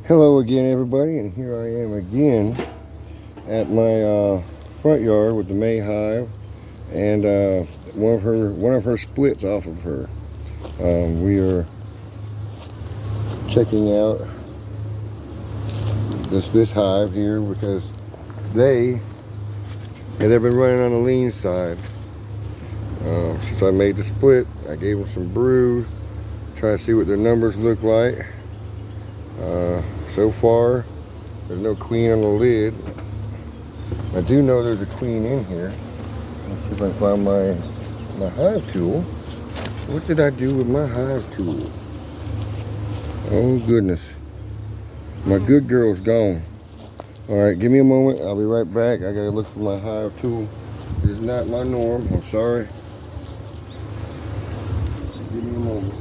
Hello again, everybody, and here I am again at my front yard with the May hive and one of her splits off of her. We are checking out this hive here because they've been running on the lean side. Since I made the split, I gave them some brood, try to see what their numbers look like. So far, there's no queen on the lid. I do know there's a queen in here. Let's see if I can find my hive tool. What did I do with my hive tool? Oh goodness. My good girl's gone. Alright, give me a moment. I'll be right back. I gotta look for my hive tool. It is not my norm. I'm sorry. Give me a moment.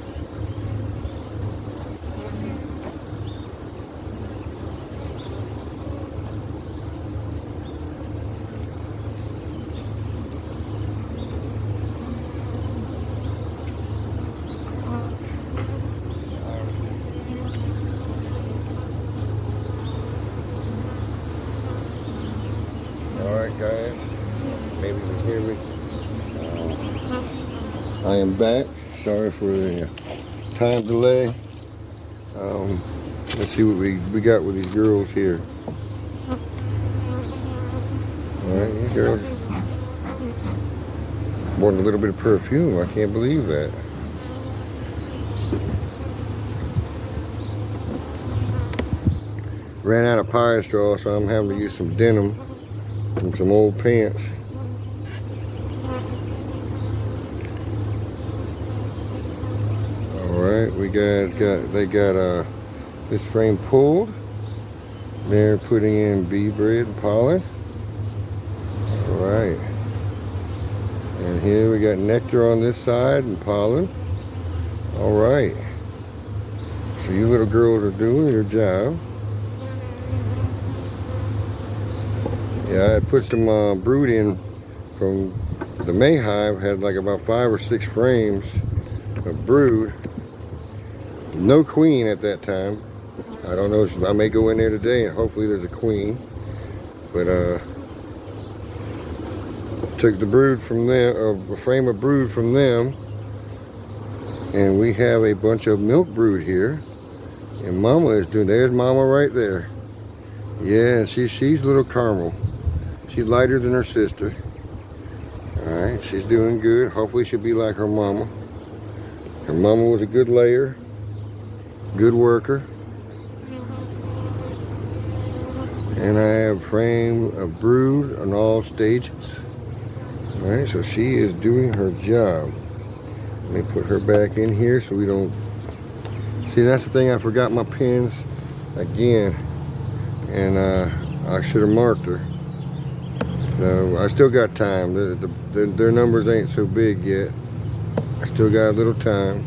Alright guys, maybe you can hear me. I am back. Sorry for the time delay. Let's see what we got with these girls here. Alright, these girls want a little bit of perfume. I can't believe that. Ran out of pie straw, so I'm having to use some denim and some old pants. Alright, they got this frame pulled. They're putting in bee bread and pollen. Alright. And here we got nectar on this side and pollen. Alright. So you little girls are doing your job. Yeah, I put some brood in from the May hive. Had like about 5 or 6 frames of brood. No queen at that time. I don't know. I may go in there today and hopefully there's a queen. But took the brood from them, a frame of brood from them, and we have a bunch of milk brood here. And Mama is doing. There's Mama right there. Yeah, and she's little caramel. She's lighter than her sister. Alright, she's doing good. Hopefully she'll be like her mama. Her mama was a good layer, good worker. And I have frame of brood on all stages. Alright, so she is doing her job. Let me put her back in here so we don't... See, that's the thing, I forgot my pins again. And I should have marked her. No, I still got time. Their numbers ain't so big yet. I still got a little time.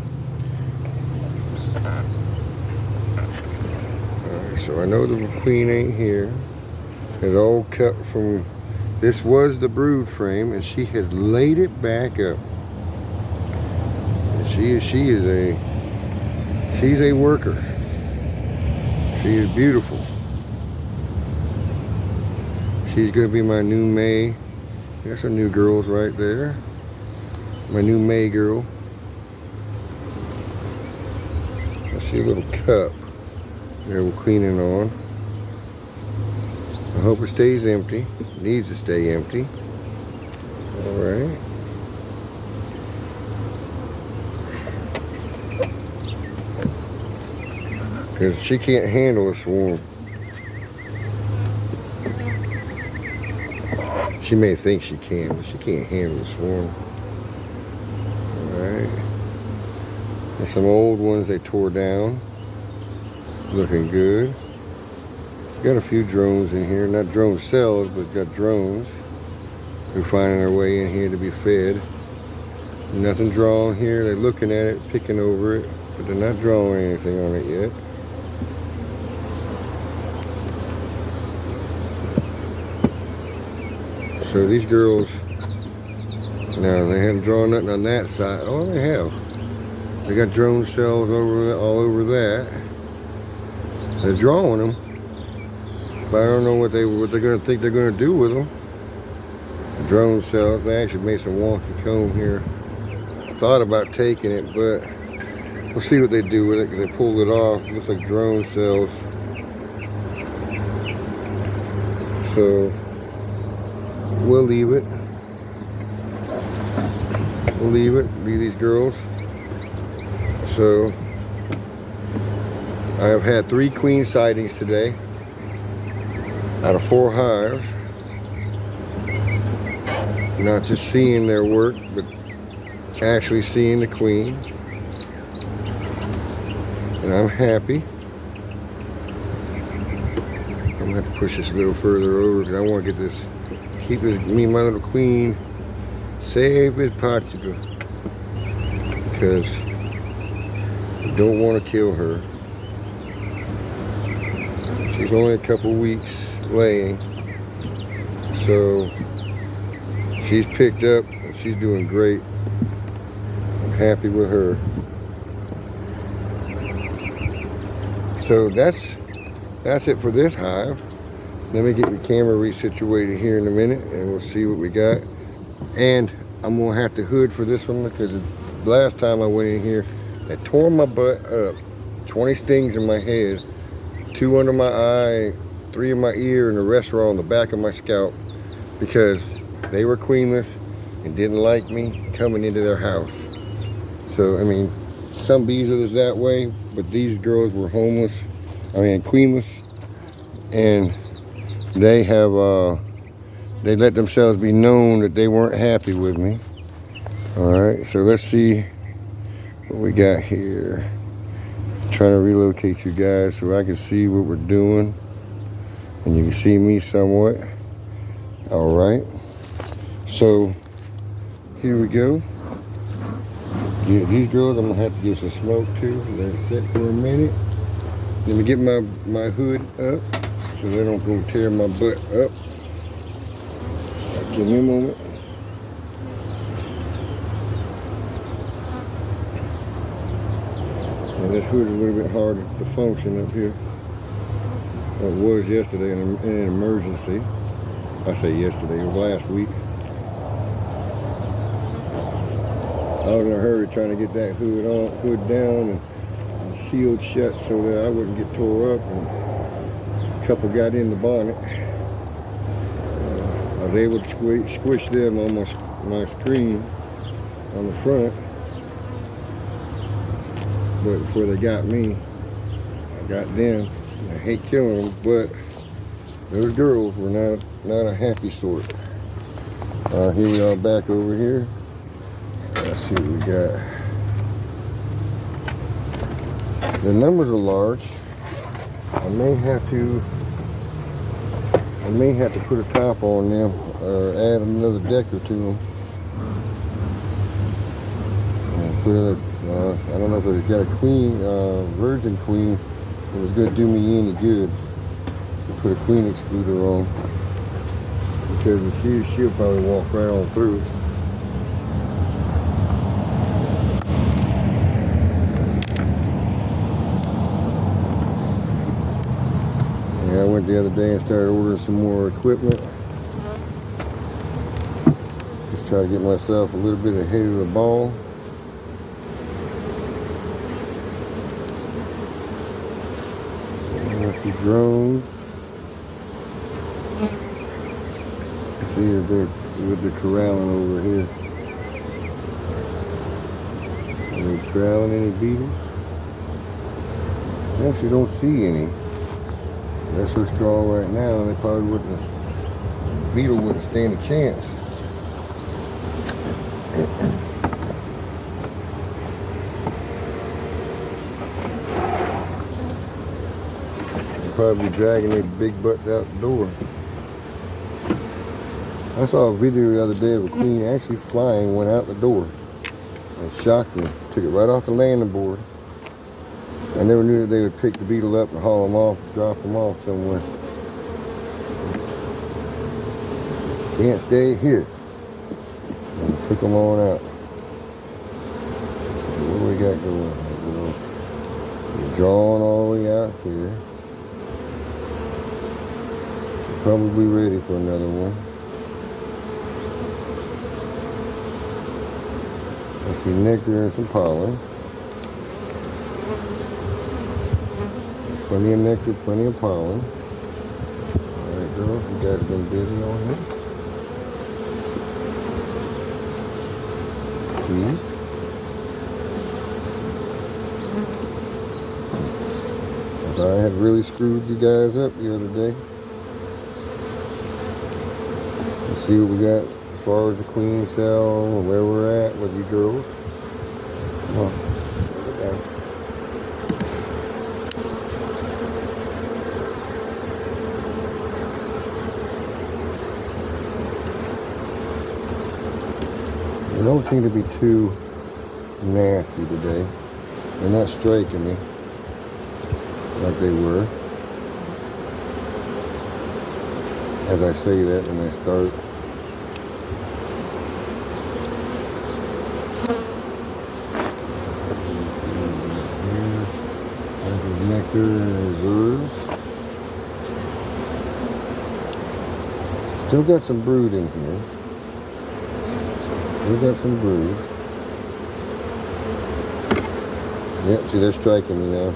Alright, so I know the queen ain't here. It's all cut from... This was the brood frame, and she has laid it back up. And she's a worker. She is beautiful. She's gonna be my new May. There's some new girls right there. My new May girl. I see a little cup there we're cleaning on. I hope it stays empty. It needs to stay empty. Alright. Because she can't handle a swarm. She may think she can, but she can't handle a swarm. Alright. There's some old ones they tore down. Looking good. Got a few drones in here. Not drone cells, but got drones. Who are finding their way in here to be fed. Nothing drawn here. They're looking at it, picking over it, but they're not drawing anything on it yet. So these girls, no, they haven't drawn nothing on that side. Oh, they have. They got drone cells all over that. They're drawing them, but I don't know what they're gonna think they're gonna do with them. The drone cells. They actually made some wonky comb here. I thought about taking it, but we'll see what they do with it because they pulled it off. It looks like drone cells. So we'll leave it. We'll leave it. Be these girls. So I have had 3 queen sightings today out of 4 hives. Not just seeing their work, but actually seeing the queen. And I'm happy. I'm gonna have to push this a little further over because I want to get this, keep this, me and my little queen safe as possible. Because I don't want to kill her. She's only a couple weeks laying. So she's picked up and she's doing great. I'm happy with her. So that's it for this hive. Let me get the camera resituated here in a minute and we'll see what we got. And I'm gonna have to hood for this one because the last time I went in here, it tore my butt up. 20 stings in my head, 2 under my eye, 3 in my ear, and the rest were on the back of my scalp because they were queenless and didn't like me coming into their house. So, I mean, some bees are that way, but these girls were queenless, and they have, they let themselves be known that they weren't happy with me. All right, so let's see what we got here. Trying to relocate you guys so I can see what we're doing, and you can see me somewhat. All right, so here we go. Yeah, these girls I'm gonna have to give some smoke to. Let it sit for a minute. Let me get my hood up so they don't go tear my butt up. Give me a moment. Now this hood's a little bit harder to function up here. It was yesterday in an emergency. I say yesterday, it was last week. I was in a hurry trying to get that hood down and sealed shut so that I wouldn't get tore up, and a couple got in the bonnet. I was able to squish them on my screen on the front, but before they got me, I got them. I hate killing them, but those girls were not a happy sort. Here we are back over here. Let's see what we got. The numbers are large. I may have to put a top on them or add another decker to them. And I don't know if it's got a queen, virgin queen. It was going to do me any good to put a queen excluder on, because she'll probably walk right on through. I went the other day and started ordering some more equipment. Just try to get myself a little bit ahead of the ball. I see drones. See if they're corralling over here. Are they corralling any beetles? I actually don't see any. They're so strong right now, they probably wouldn't, the beetle wouldn't stand a chance. They're probably dragging their big butts out the door. I saw a video the other day of a queen actually flying, went out the door. It shocked me. Took it right off the landing board. I never knew that they would pick the beetle up and haul them off, drop them off somewhere. Can't stay here. And took them on out. So what do we got going? We're drawing all the way out here. Probably ready for another one. I see nectar and some pollen. Plenty of nectar, plenty of pollen. Alright girls, you guys have been busy on here. Pleased. I had really screwed you guys up the other day. Let's see what we got as far as the queen cell and where we're at with you girls. Come on. Get down. They don't seem to be too nasty today. They're not striking me like they were. As I say that, when they start. There's nectar and reserves. Still got some brood in here. Still got some brood. Yep, see, they're striking me now.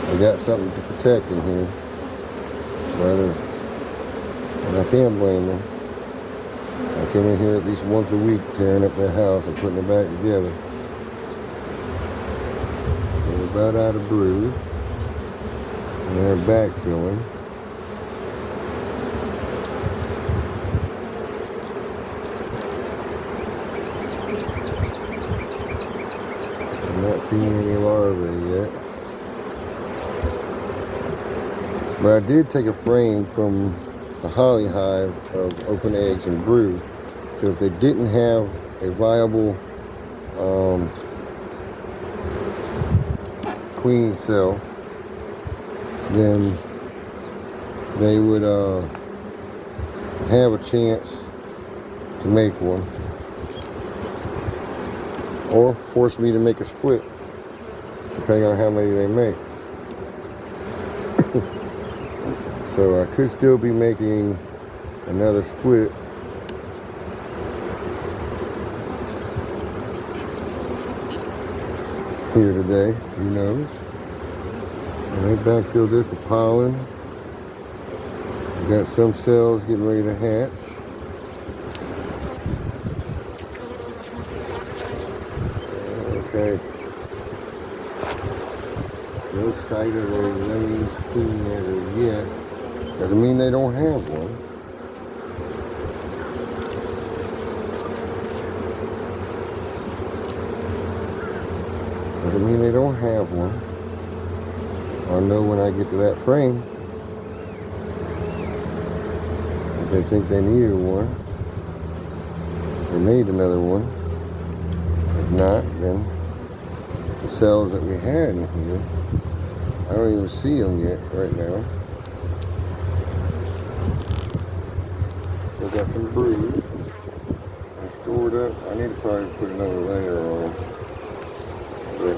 I got something to protect in here, rather, and I can't blame them. I come in here at least once a week tearing up that house and putting it back together. They're about out of brood, and they're backfilling. I'm not seeing any larvae yet. But I did take a frame from the holly hive of open eggs and brood. So if they didn't have a viable queen cell, then they would have a chance to make one. Or force me to make a split, depending on how many they make. So I could still be making another split. Here today, who knows? And they backfill this with pollen. We got some cells getting ready to hatch. Okay. No sight of a laying queen as of yet. Doesn't mean they don't have one. Doesn't mean they don't have one. I'll know when I get to that frame if they think they needed one. They made another one. If not, then the cells that we had in here, I don't even see them yet right now. Still got some brood. They're stored up. I need to probably put another layer on. But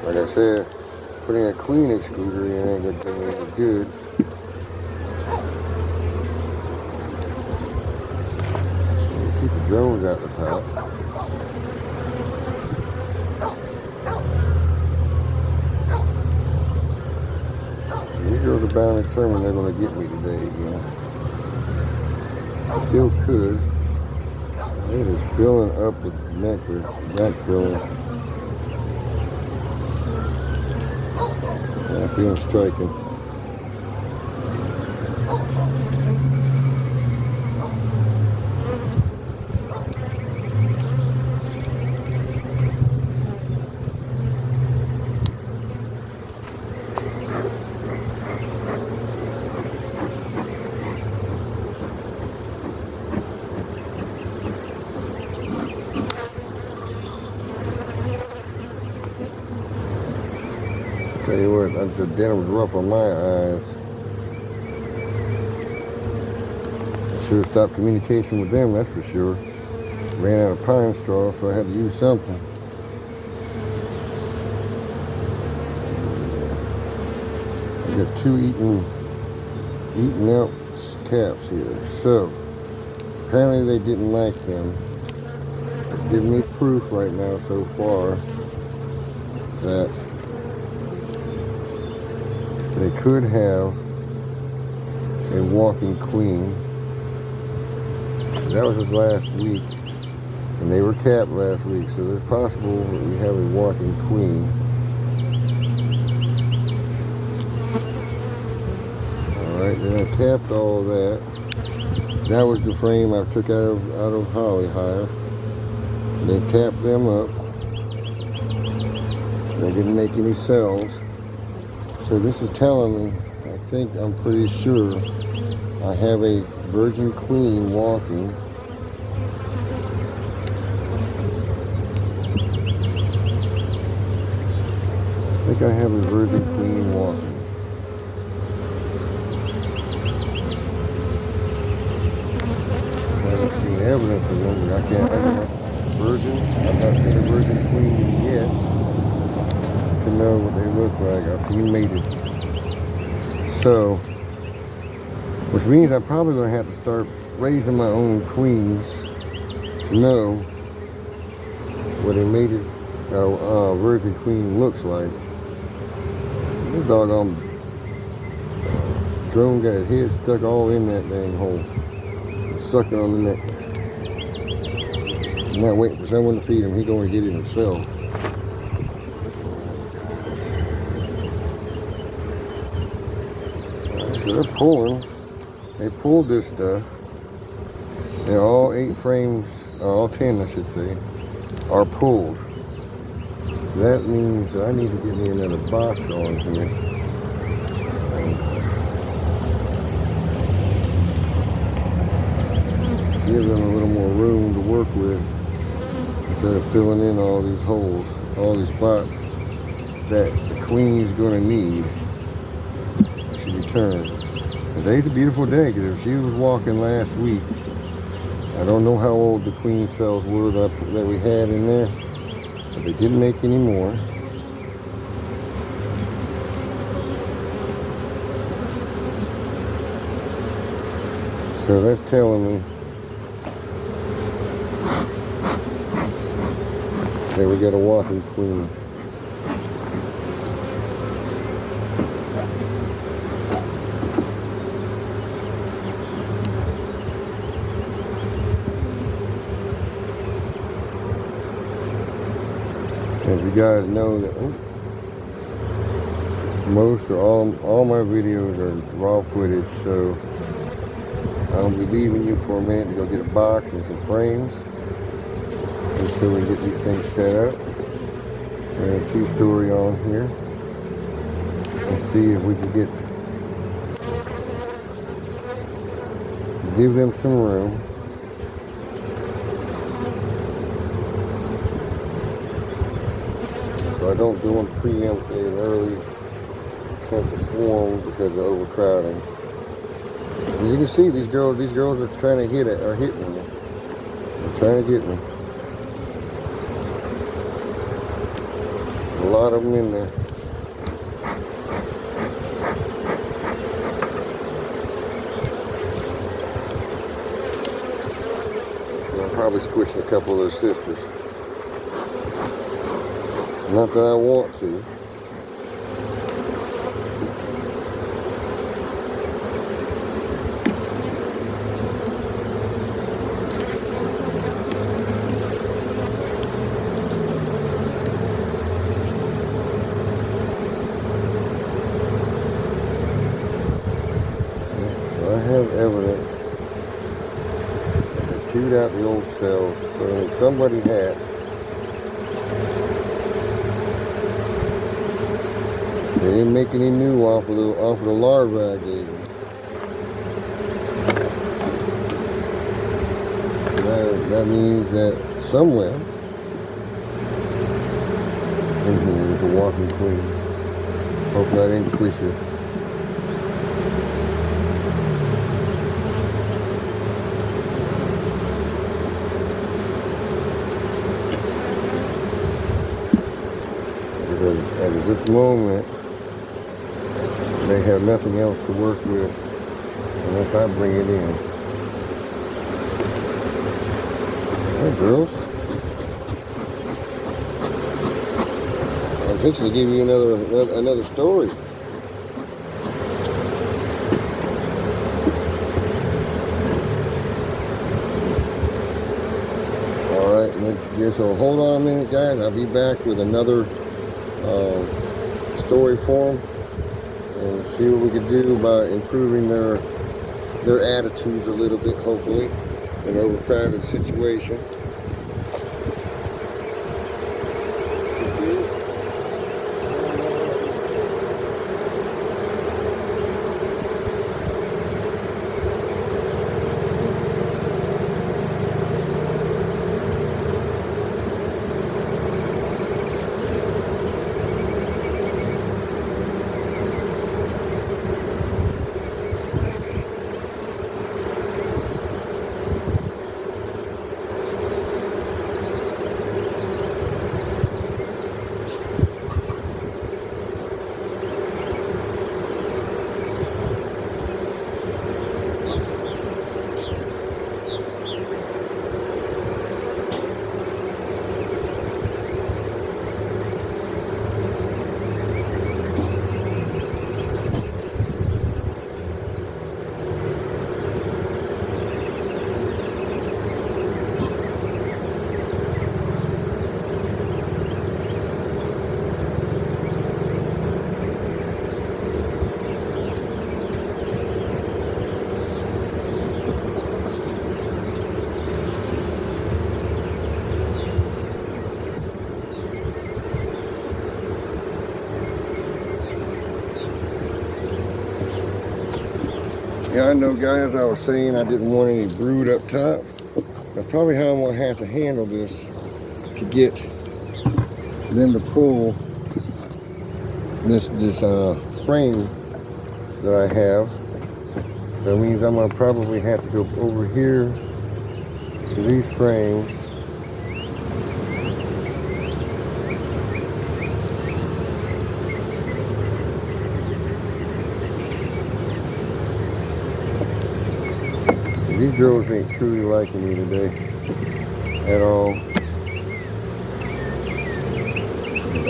like I said, putting a queen excluder in ain't gonna do any good. Keep the drones out the top. These girls are bound and determined they're gonna get me today again. Still could. It is filling up with nectar, backfilling. I feel them striking. Tell you what, the denim's rough on my eyes. Should have stopped communication with them, that's for sure. Ran out of pine straw, so I had to use something. I got two eaten out caps here. So apparently they didn't like them. It's giving me proof right now so far that they could have a walking queen. That was his last week, and they were capped last week, so it's possible that we have a walking queen. Alright, then I capped all that. That was the frame I took out of Holly Hive. They capped them up. They didn't make any cells. So this is telling me, I'm pretty sure I have a virgin queen walking. I think I have a virgin queen walking. I haven't seen evidence of one, but I can't have a virgin. I've not seen a virgin queen yet to know what they look like. I've seen mated. So, which means I'm probably going to have to start raising my own queens to know what a mated virgin queen looks like. This doggone drone got his head stuck all in that dang hole. Sucking on the neck. I'm not waiting for someone to feed him. He's going to get it himself. So they're pulling. They pulled this stuff. And all 8 frames, or all 10 I should say, are pulled. So that means I need to get me another box on here. Give them a little more room to work with instead of filling in all these holes, all these spots that the queen's going to need to return. Today's a beautiful day because if she was walking last week, I don't know how old the queen cells were that we had in there, but they didn't make any more. So that's telling me that we got a walking queen. As you guys know that most or all my videos are raw footage, so I'll be leaving you for a minute to go get a box and some frames until we get these things set up. And a 2-story on here. And see if we can give them some room. So I don't do them preemptively and early attempt to swarm because of overcrowding. As you can see, these girls are trying to hitting me. They're trying to get me. A lot of them in there. So I'm probably squishing a couple of their sisters. Not that I want to. So I have evidence that they chewed out the old cells. So somebody had. They didn't make any new off of the larvae I gave them. That means that somewhere in here is a walking queen. Hopefully I didn't click it. this moment, they have nothing else to work with unless I bring it in. Hey, girls. I'll eventually give you another story. Alright, so hold on a minute, guys. I'll be back with another story for them and see what we can do about improving their attitudes a little bit, hopefully, in an overcrowded situation. Yeah, I know, guys, I was saying I didn't want any brood up top. That's probably how I'm going to have to handle this to get them to pull this frame that I have. So it means I'm going to probably have to go over here to these frames. These girls ain't truly liking me today at all.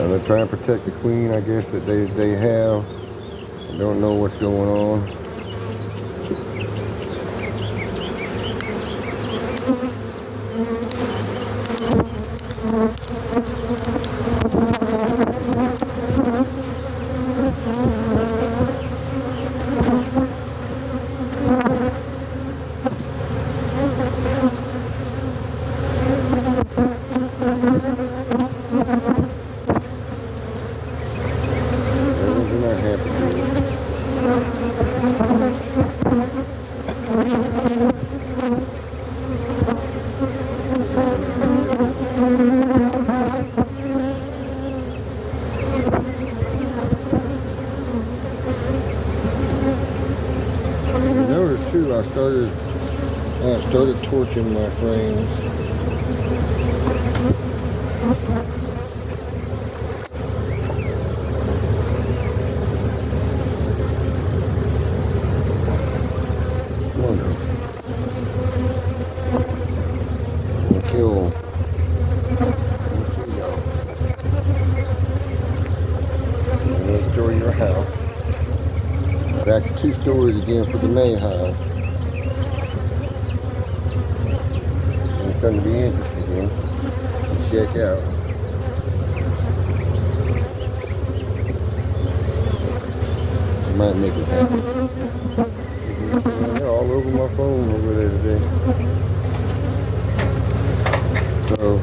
They're trying to protect the queen, I guess, that they have. I don't know what's going on. Too, I started torching my frames. Come on, girl. I'm gonna kill y'all. I'm gonna destroy your house. Back to 2 stories again for the May hive. And something to be interested in and check out. It might make it happen. They're all over my phone over there today. So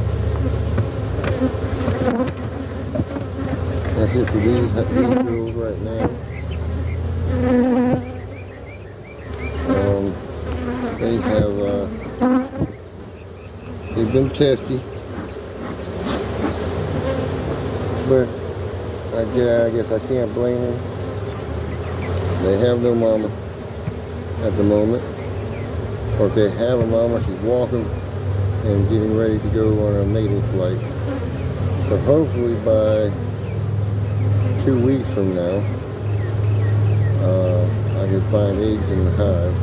that's it for these girls right now. They have they've been testy, but I guess I can't blame them. They have no mama at the moment, or if they have a mama, she's walking and getting ready to go on a mating flight. So hopefully by 2 weeks from now, I can find eggs in the hive.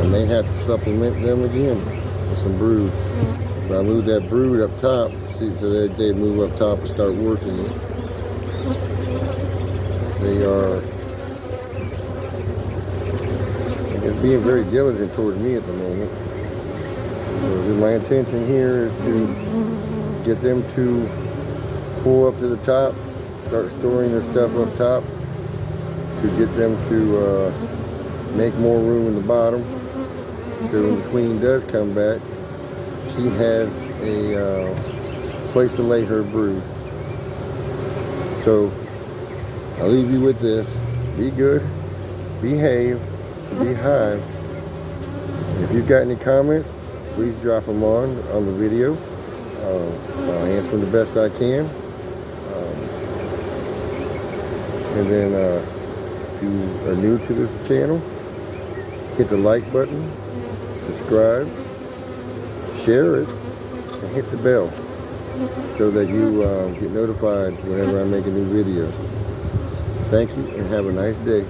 I may have to supplement them again with some brood. But I move that brood up top, see, so that they move up top and start working it. They are, I guess, being very diligent towards me at the moment. So my intention here is to get them to pull up to the top, start storing their stuff up top, to get them to make more room in the bottom. So when the queen does come back, she has a place to lay her brood. So I'll leave you with this. Be good, behave, be hive. If you've got any comments, please drop them on the video. I'll answer them the best I can. And then if you are new to this channel, hit the like button, subscribe, share it, and hit the bell so that you get notified whenever I make a new video. Thank you and have a nice day.